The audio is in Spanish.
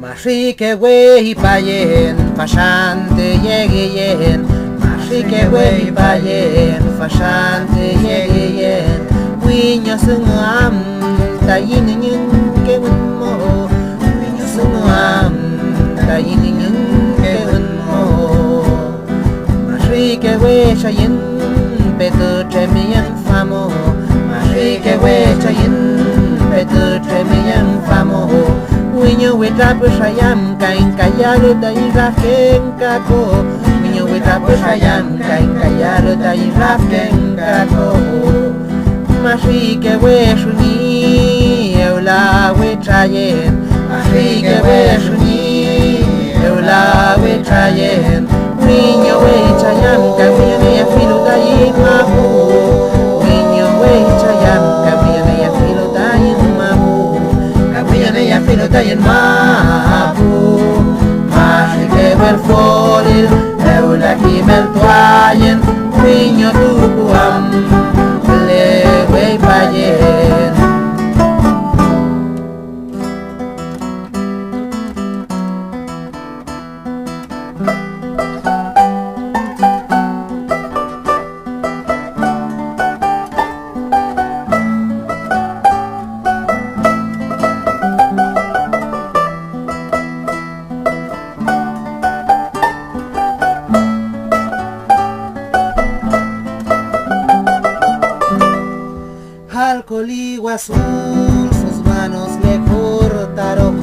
Mashike wey payen, fashante yegeyen. Mashike wey payen, fashante yegeyen. Wiño sungam, tayin yin ke mo. Wiño sungam, tayin yin ke mo. Mashike wey chayin, beto tremiyen famo. Mashike wey chayin, beto tremiyen famo. Wiño wetapu shayam kain kayalo da irafken kako. Wiño wetapu shayam kain kayalo da irafken kako. Mashike we shuni eula we trayen. Mashike we shuni eula we trayen. Wiño we chayam ka wiño ya filo da imabu. Wiño we chayam ka wiño ya filo da imabu. Ya filo tayin mabu. Mashike wel folil eula kimel toyen. Wiño tukuam lewe payen. Al coligua azul sus manos le cortaron